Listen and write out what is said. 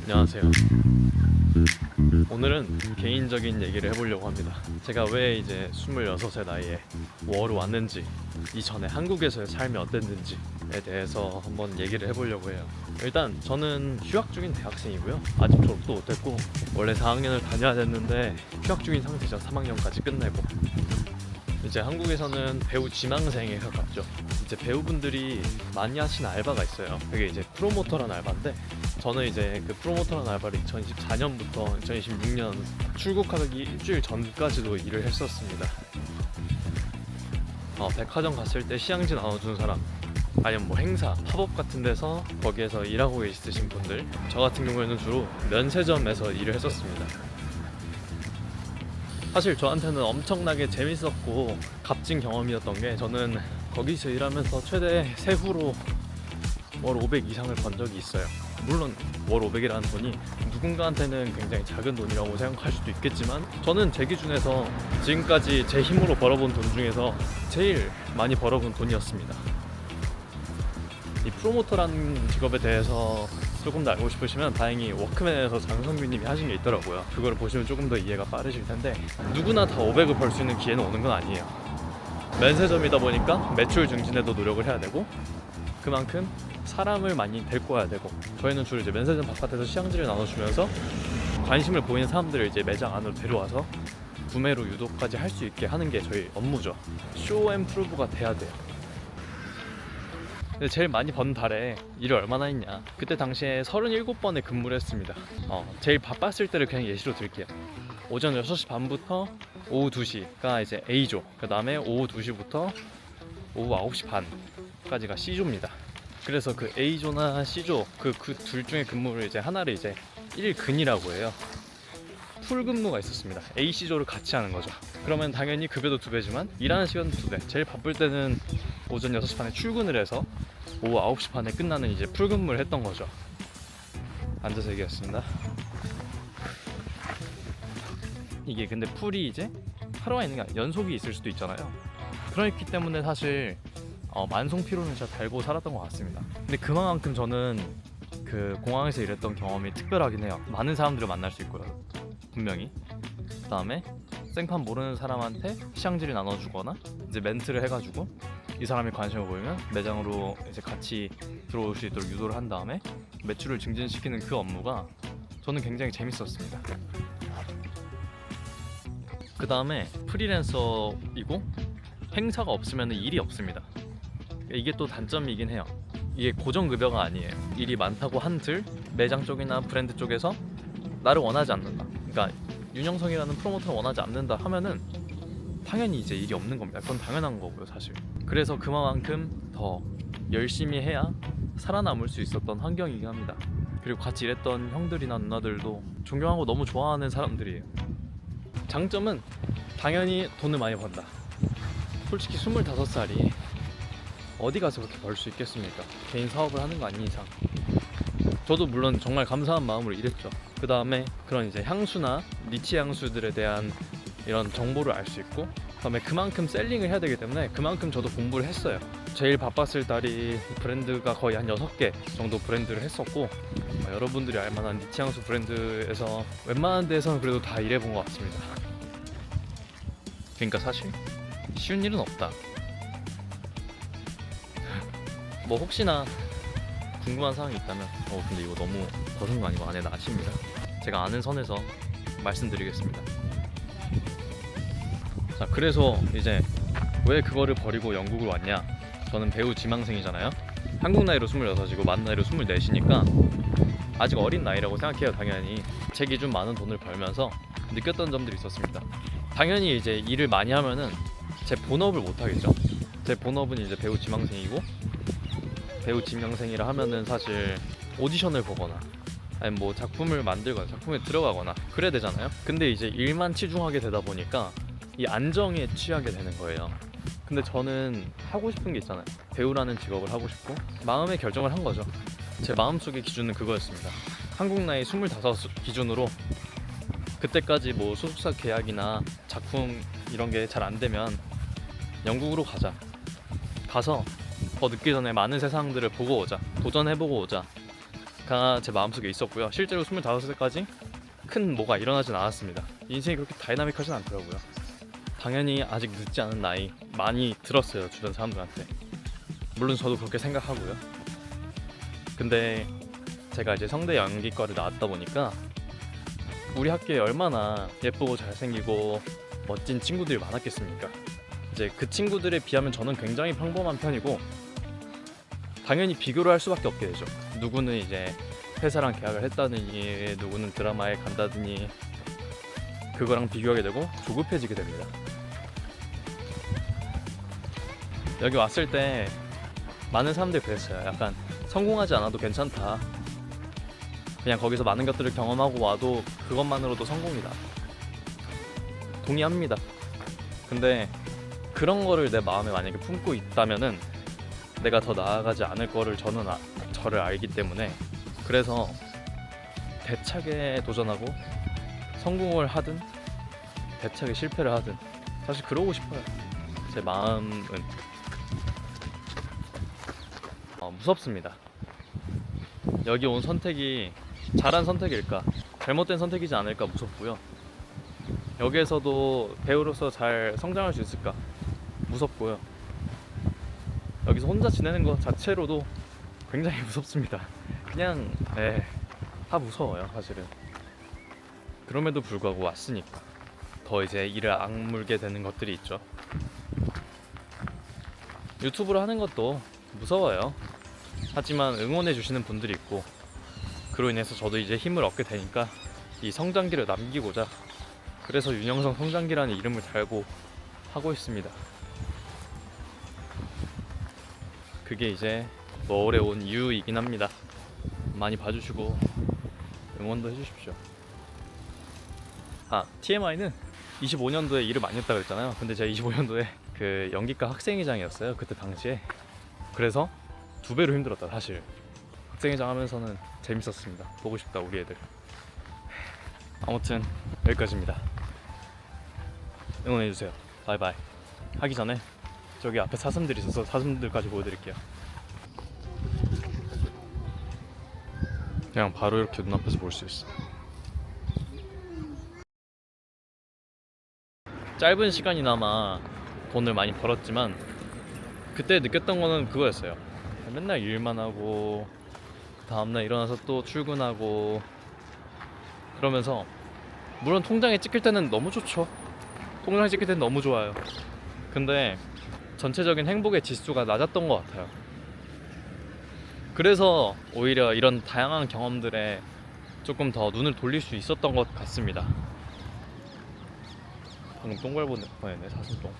안녕하세요. 오늘은 개인적인 얘기를 해보려고 합니다. 제가 왜 이제 26의 나이에 워로 왔는지, 이전에 한국에서의 삶이 어땠는지에 대해서 한번 얘기를 해보려고 해요. 일단 저는 휴학 중인 대학생이고요. 아직 졸업도 못했고 원래 4학년을 다녀야 됐는데 휴학 중인 상태죠. 3학년까지 끝내고 이제 한국에서는 배우 지망생에 가깝죠. 이제 배우분들이 많이 하시는 알바가 있어요. 그게 이제 프로모터라는 알바인데, 저는 이제 그 프로모터라는 알바를 2024년부터 2026년 출국하기 일주일 전까지도 일을 했었습니다. 백화점 갔을 때 시향지 나눠주는 사람, 아니면 뭐 행사, 팝업 같은 데서 거기에서 일하고 계시신 분들, 저 같은 경우에는 주로 면세점에서 일을 했었습니다. 사실 저한테는 엄청나게 재밌었고 값진 경험이었던 게, 저는 거기서 일하면서 최대 세후로 월 500 이상을 번 적이 있어요. 물론 월 500이라는 돈이 누군가한테는 굉장히 작은 돈이라고 생각할 수도 있겠지만, 저는 제 기준에서 지금까지 제 힘으로 벌어본 돈 중에서 제일 많이 벌어본 돈이었습니다. 이 프로모터라는 직업에 대해서 조금 더 알고 싶으시면 다행히 워크맨에서 장성규님이 하신 게 있더라고요. 그걸 보시면 조금 더 이해가 빠르실 텐데, 누구나 다 500을 벌 수 있는 기회는 오는 건 아니에요. 면세점이다 보니까 매출 증진에도 노력을 해야 되고, 그만큼 사람을 많이 데리고 와야 되고, 저희는 주로 이제 면세점 바깥에서 시향지를 나눠주면서 관심을 보이는 사람들을 이제 매장 안으로 데려와서 구매로 유도까지 할 수 있게 하는 게 저희 업무죠. 쇼 앤 프루브가 돼야 돼요. 근데 제일 많이 번 달에 일을 얼마나 했냐, 그때 당시에 37번에 근무를 했습니다. 제일 바빴을 때를 그냥 예시로 들게요. 오전 6시 반부터 오후 2시가 이제 A조, 그 다음에 오후 2시부터 오후 9시 반까지가 C조입니다. 그래서 그 A조나 C조 그 둘 중에 근무를 이제 하나를 이제 1근이라고 해요. 풀 근무가 있었습니다. A, C조를 같이 하는 거죠. 그러면 당연히 급여도 2배지만 일하는 시간도 2배. 제일 바쁠 때는 오전 6시 반에 출근을 해서 오후 9시 반에 끝나는 이제 풀 근무를 했던 거죠. 앉아서 얘기했습니다. 이게 근데 풀이 이제 하루가 있는 게 아니라 연속이 있을 수도 있잖아요. 그렇기 때문에 사실 만성 피로는 진짜 달고 살았던 것 같습니다. 근데 그만큼 저는 그 공항에서 일했던 경험이 특별하긴 해요. 많은 사람들을 만날 수 있고요, 분명히. 그 다음에 생판 모르는 사람한테 시향지를 나눠주거나 이제 멘트를 해가지고 이 사람이 관심을 보이면 매장으로 이제 같이 들어올 수 있도록 유도를 한 다음에 매출을 증진시키는 그 업무가 저는 굉장히 재밌었습니다. 그 다음에 프리랜서이고 행사가 없으면 일이 없습니다. 이게 또 단점이긴 해요. 이게 고정급여가 아니에요. 일이 많다고 한들 매장 쪽이나 브랜드 쪽에서 나를 원하지 않는다, 그러니까 윤영성이라는 프로모터를 원하지 않는다 하면은 당연히 이제 일이 없는 겁니다. 그건 당연한 거고요, 사실. 그래서 그만큼 더 열심히 해야 살아남을 수 있었던 환경이긴 합니다. 그리고 같이 일했던 형들이나 누나들도 존경하고 너무 좋아하는 사람들이에요. 장점은 당연히 돈을 많이 번다. 솔직히 25살이 어디 가서 그렇게 벌 수 있겠습니까? 개인 사업을 하는 거 아닌 이상. 저도 물론 정말 감사한 마음으로 일했죠. 그 다음에 그런 이제 향수나 니치 향수들에 대한 이런 정보를 알 수 있고, 그다음에 그만큼 셀링을 해야 되기 때문에 그만큼 저도 공부를 했어요. 제일 바빴을 달이 브랜드가 거의 한 6개 정도 브랜드를 했었고, 여러분들이 알만한 니치 향수 브랜드에서 웬만한 데에서는 그래도 다 일해본 것 같습니다. 그러니까 사실 쉬운 일은 없다. 뭐 혹시나 궁금한 사항이 있다면 근데 이거 너무 벗은 거 아니고 안에 나십니다. 제가 아는 선에서 말씀드리겠습니다. 자, 그래서 이제 왜 그거를 버리고 영국을 왔냐. 저는 배우 지망생이잖아요. 한국 나이로 26이고 만 나이로 24시니까 아직 어린 나이라고 생각해요. 당연히 제 기준 많은 돈을 벌면서 느꼈던 점들이 있었습니다. 당연히 이제 일을 많이 하면은 제 본업을 못 하겠죠. 제 본업은 이제 배우 지망생이고, 배우 지망생이라 하면은 사실 오디션을 보거나 아니면 뭐 작품을 만들거나 작품에 들어가거나 그래야 되잖아요. 근데 이제 일만 치중하게 되다 보니까 이 안정에 취하게 되는 거예요. 근데 저는 하고 싶은 게 있잖아요. 배우라는 직업을 하고 싶고 마음의 결정을 한 거죠. 제 마음속의 기준은 그거였습니다. 한국 나이 25 기준으로 그때까지 뭐 소속사 계약이나 작품 이런 게 잘 안 되면 영국으로 가자. 가서 더 늦기 전에 많은 세상들을 보고 오자. 도전해보고 오자. 제 마음속에 있었고요. 실제로 25살까지 큰 뭐가 일어나진 않았습니다. 인생이 그렇게 다이나믹하진 않더라고요. 당연히 아직 늦지 않은 나이 많이 들었어요, 주변 사람들한테. 물론 저도 그렇게 생각하고요. 근데 제가 이제 성대 연기과를 나왔다 보니까 우리 학교에 얼마나 예쁘고 잘생기고 멋진 친구들이 많았겠습니까? 이제 그 친구들에 비하면 저는 굉장히 평범한 편이고 당연히 비교를 할 수밖에 없게 되죠. 누구는 이제 회사랑 계약을 했다느니, 누구는 드라마에 간다더니 그거랑 비교하게 되고 조급해지게 됩니다. 여기 왔을 때 많은 사람들이 그랬어요. 약간 성공하지 않아도 괜찮다. 그냥 거기서 많은 것들을 경험하고 와도 그것만으로도 성공이다. 동의합니다. 근데 그런 거를 내 마음에 만약에 품고 있다면은 내가 더 나아가지 않을 거를 저를 알기 때문에, 그래서 대차게 도전하고 성공을 하든 대차게 실패를 하든 사실 그러고 싶어요. 제 마음은 무섭습니다. 여기 온 선택이 잘한 선택일까, 잘못된 선택이지 않을까 무섭고요. 여기에서도 배우로서 잘 성장할 수 있을까 무섭고요. 여기서 혼자 지내는 것 자체로도 굉장히 무섭습니다. 그냥 다 무서워요 사실은. 그럼에도 불구하고 왔으니까 더 이제 이를 악물게 되는 것들이 있죠. 유튜브를 하는 것도 무서워요. 하지만 응원해 주시는 분들이 있고, 그로 인해서 저도 이제 힘을 얻게 되니까 이 성장기를 남기고자, 그래서 윤영성 성장기라는 이름을 달고 하고 있습니다. 그게 이제 서울에 온 이유이긴 합니다. 많이 봐주시고 응원도 해주십시오. TMI는 25년도에 일을 많이 했다고 했잖아요. 근데 제가 25년도에 그 연기과 학생회장이었어요, 그때 당시에. 그래서 2배로 힘들었다 사실. 학생회장 하면서는 재밌었습니다. 보고 싶다 우리 애들. 아무튼 여기까지입니다. 응원해주세요. 바이바이. 하기 전에 저기 앞에 사슴들이 있어서 사슴들까지 보여드릴게요. 그냥 바로 이렇게 눈앞에서 볼 수 있어. 짧은 시간이나마 돈을 많이 벌었지만 그때 느꼈던 거는 그거였어요. 맨날 일만 하고 다음날 일어나서 또 출근하고 그러면서, 물론 통장에 찍힐 때는 너무 좋죠. 통장에 찍힐 때는 너무 좋아요. 근데 전체적인 행복의 지수가 낮았던 것 같아요. 그래서 오히려 이런 다양한 경험들에 조금 더 눈을 돌릴 수 있었던 것 같습니다. 방금 똥 밟을 뻔했네, 사슴똥.